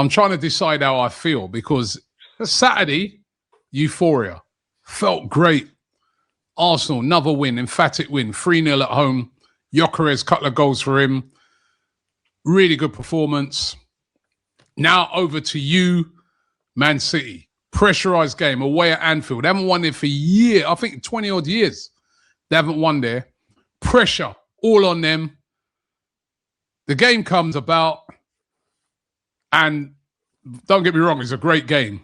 I'm trying to decide how I feel because Saturday, euphoria. Felt great. Arsenal, another win, emphatic win, 3-0 at home. Gyökeres, couple of goals for him. Really good performance. Now over to you, Man City. Pressurised game away at Anfield. They haven't won there for years. I think 20-odd years. They haven't won there. Pressure all on them. The game comes about, and don't get me wrong, it's a great game,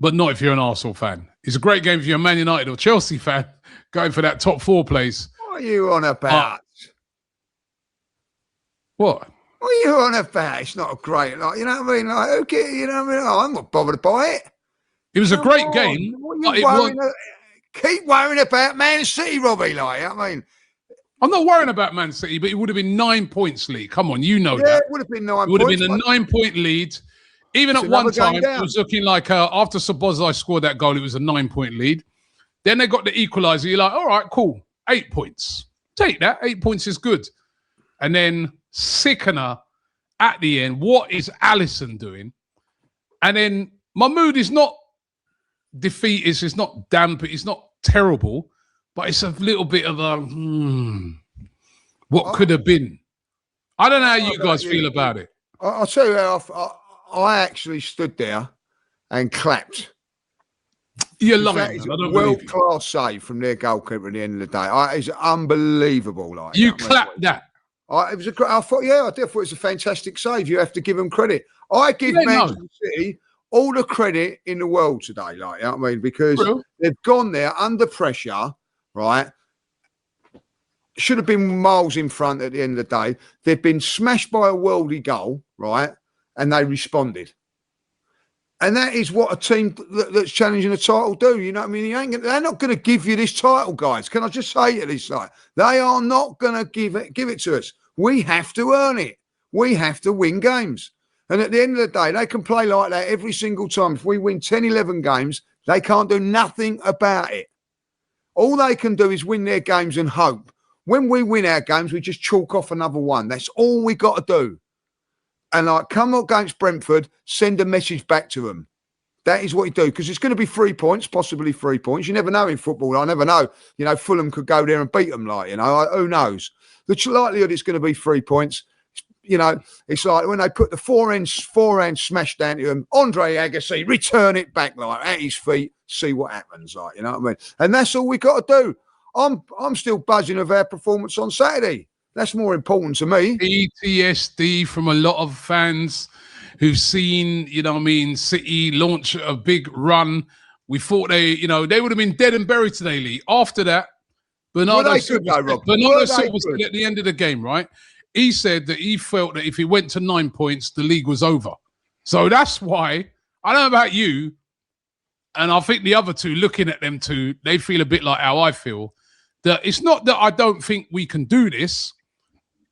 but not if you're an Arsenal fan. It's a great game if you're a Man United or Chelsea fan going for that top 4 place. What are you on about? What? What are you on about? It's not a great, like, you know what I mean? Like, okay, you know what I mean? Oh, I'm not bothered by it. It was a great game. Keep worrying about Man City, Robbie. Like, I mean, I'm not worrying about Man City, but it would have been 9 points lead. Come on, you know that. It would have been 9 points. It would have been a 9-point lead. Even at one time, it was looking like after Szoboszlai scored that goal, it was a 9-point lead. Then they got the equaliser. You're like, all right, cool. 8 points. Take that. 8 points is good. And then sickener at the end. What is Alisson doing? And then my mood is not defeat. It's not damp. It's not terrible. But it's a little bit of a, what could have been? I don't know how you guys feel about it. I'll tell you how I actually stood there and clapped. You're lying. That is a world-class save from their goalkeeper at the end of the day. It's unbelievable. Like, you clapped that. It was a great. I thought it was a fantastic save. You have to give them credit. I give Manchester City all the credit in the world today. Like, you know what I mean? Because they've gone there under pressure, right? Should have been miles in front at the end of the day. They've been smashed by a worldly goal, right? And they responded. And that is what a team that's challenging the title do. You know what I mean? They're not going to give you this title, guys. Can I just say it this like they are not going to give it to us. We have to earn it. We have to win games. And at the end of the day, they can play like that every single time. If we win 10, 11 games, they can't do nothing about it. All they can do is win their games and hope. When we win our games, we just chalk off another one. That's all we got to do. And like, come against Brentford, send a message back to them. That is what you do, because it's going to be 3 points, possibly 3 points. You never know in football. I never know. You know, Fulham could go there and beat them, like, you know, who knows? The likelihood it's going to be 3 points. You know, it's like when they put the forehand smash down to him, Andre Agassi, return it back like at his feet, see what happens, like, you know what I mean? And that's all we got to do. I'm still buzzing of our performance on Saturday. That's more important to me. PTSD from a lot of fans who've seen, you know what I mean, City launch a big run. We thought they would have been dead and buried today, Lee. After that, Bernardo Silva said at the end of the game, right? He said that he felt that if he went to 9 points, the league was over. So that's why, I don't know about you, and I think the other two, looking at them two, they feel a bit like how I feel, that it's not that I don't think we can do this.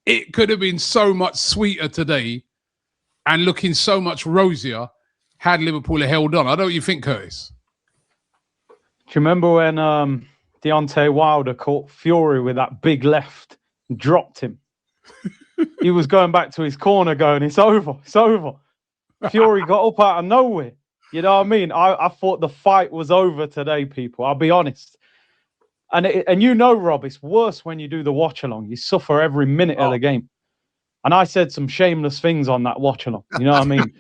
It could have been so much sweeter today and looking so much rosier had Liverpool held on. I don't know what you think, Curtis. Do you remember when Deontay Wilder caught Fury with that big left and dropped him? He was going back to his corner going, it's over, it's over. Fury got up out of nowhere. You know what I mean? I thought the fight was over today, people. I'll be honest. And you know, Rob, it's worse when you do the watch-along. You suffer every minute of the game. And I said some shameless things on that watch-along. You know what I mean?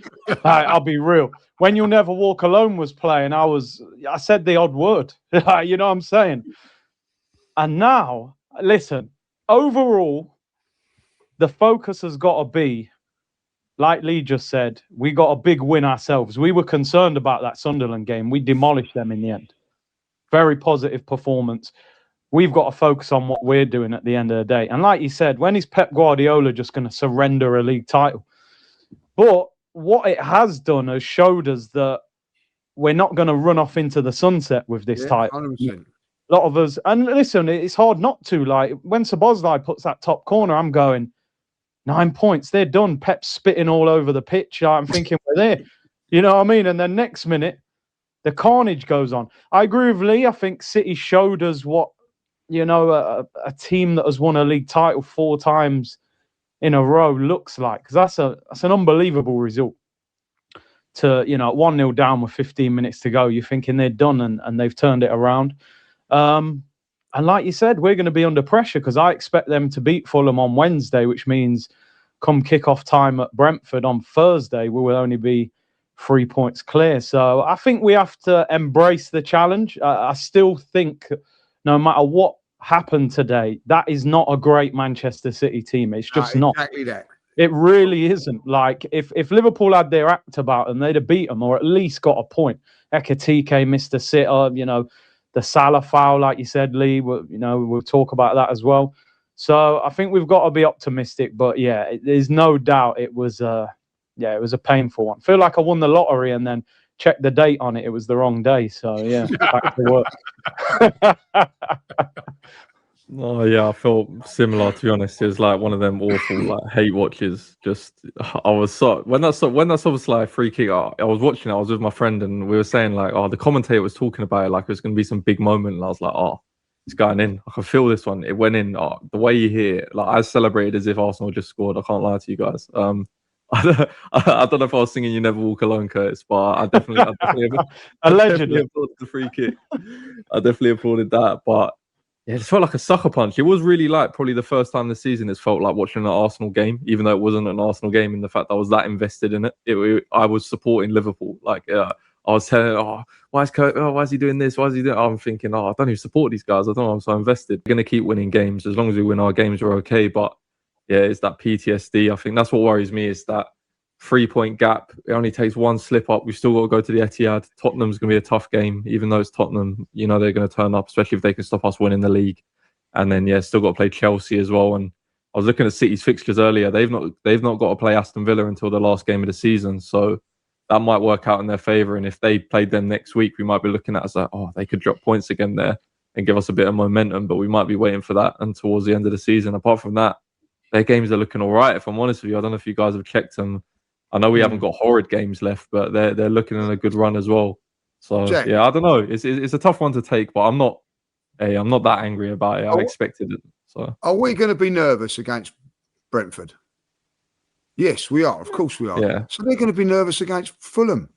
I'll be real. When You'll Never Walk Alone was playing, I said the odd word. You know what I'm saying? And now, listen, overall, the focus has got to be, like Lee just said, we got a big win ourselves. We were concerned about that Sunderland game. We demolished them in the end. Very positive performance. We've got to focus on what we're doing at the end of the day. And like you said, when is Pep Guardiola just going to surrender a league title? But what it has done has showed us that we're not going to run off into the sunset with this title. 100%. A lot of us, and listen, it's hard not to. Like when Szoboszlai puts that top corner, I'm going, 9 points, they're done. Pep's spitting all over the pitch. I'm thinking we're there. You know what I mean? And then next minute, the carnage goes on. I agree with Lee. I think City showed us what, you know, a team that has won a league title 4 times in a row looks like. Because that's an unbelievable result. to, 1-0 down with 15 minutes to go. You're thinking they're done, and they've turned it around. And like you said, we're going to be under pressure because I expect them to beat Fulham on Wednesday, which means come kick-off time at Brentford on Thursday, we will only be 3 points clear. So I think we have to embrace the challenge. I still think no matter what happened today, that is not a great Manchester City team. It's just not. Exactly that. It really isn't. Like, if Liverpool had their act about them, they'd have beat them or at least got a point. Ekitike missed a sitter, the Salah foul, like you said, Lee, we'll talk about that as well. So I think we've got to be optimistic. But, yeah, there's no doubt it was a painful one. I feel like I won the lottery and then checked the date on it. It was the wrong day. So, yeah, back to work. Oh yeah, I felt similar, to be honest. It was like one of them awful hate watches. Just I was so when that's obviously like a free kick. I was watching it. I was with my friend and we were saying the commentator was talking about it like it was going to be some big moment. And I was like, it's going in. I can feel this one. It went in. The way you hear it, I celebrated as if Arsenal just scored. I can't lie to you guys. I don't know if I was singing "You Never Walk Alone," Curtis, but I definitely allegedly applauded the free kick. I definitely applauded that, but. Yeah, it felt like a sucker punch. It was really probably the first time this season it's felt like watching an Arsenal game, even though it wasn't an Arsenal game in the fact I was that invested in it. I was supporting Liverpool. I was telling, why is he doing this? Why is he doing? I'm thinking, I don't even support these guys. I don't know. I'm so invested. We're going to keep winning games. As long as we win our games, we're okay. But yeah, it's that PTSD. I think that's what worries me is that 3-point gap. It only takes one slip up. We've still got to go to the Etihad. Tottenham's going to be a tough game, even though it's Tottenham. They're going to turn up, especially if they can stop us winning the league. And then, still got to play Chelsea as well. And I was looking at City's fixtures earlier. They've not got to play Aston Villa until the last game of the season. So that might work out in their favour. And if they played them next week, we might be looking at it as they could drop points again there and give us a bit of momentum. But we might be waiting for that and towards the end of the season. Apart from that, their games are looking all right, if I'm honest with you. I don't know if you guys have checked them. I know we haven't got horrid games left, but they're looking in a good run as well. So yeah, I don't know. It's a tough one to take, but I'm not that angry about it. I expected it. So are we going to be nervous against Brentford? Yes, we are. Of course we are. Yeah. So they're going to be nervous against Fulham.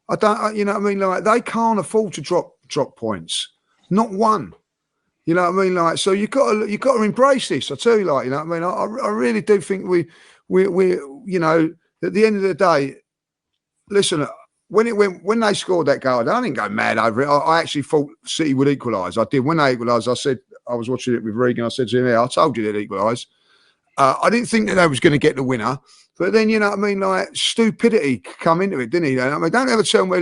I don't. You know what I mean? Like they can't afford to drop points. Not one. You know what I mean? Like so, you got to embrace this. I tell you, you know what I mean? I really do think we at the end of the day, listen, when they scored that goal, I didn't go mad over it. I actually thought City would equalise. I did. When they equalised, I said, I was watching it with Regan, I said to him, I told you they'd equalise. I didn't think that they was going to get the winner. But then, you know what I mean, like stupidity come into it, didn't he? I mean, don't ever tell me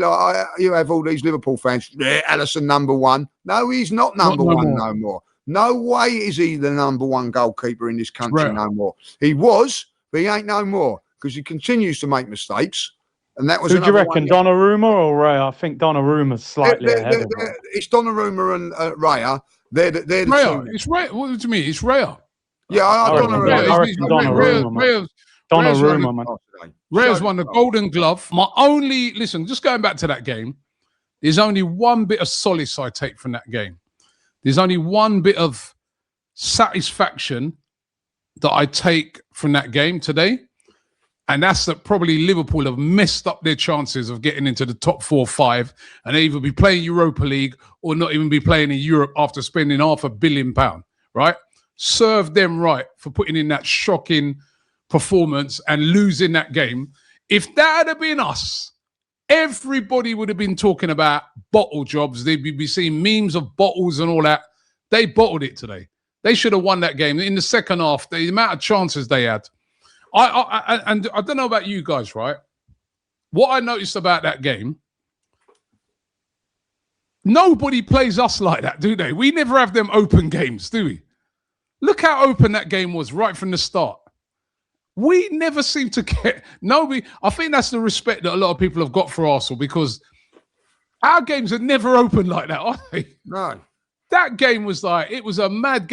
you have all these Liverpool fans, Alisson number one. No, he's not number one no more. No way is he the number one goalkeeper in this country no more. He was, but he ain't no more. Because he continues to make mistakes, and that was. Who do you reckon, Donnarumma or Raya? I think Donnarumma's slightly ahead of him. It's Donnarumma and Raya. They're the Raya. two. It's Raya. What do you mean? It's Raya. Yeah, Donnarumma. Donnarumma, man. Raya's won the Golden Glove. Just going back to that game, there's only one bit of solace I take from that game. There's only one bit of satisfaction that I take from that game today. And that's that probably Liverpool have messed up their chances of getting into the top 4 or 5 and either be playing Europa League or not even be playing in Europe after spending £500 million, right? Serve them right for putting in that shocking performance and losing that game. If that had been us, everybody would have been talking about bottle jobs. They'd be seeing memes of bottles and all that. They bottled it today. They should have won that game. In the second half, the amount of chances they had, and I don't know about you guys, right? What I noticed about that game, nobody plays us like that, do they? We never have them open games, do we? Look how open that game was right from the start. We never seem to get nobody. I think that's the respect that a lot of people have got for Arsenal because our games are never open like that, are they? No. That game was it was a mad game.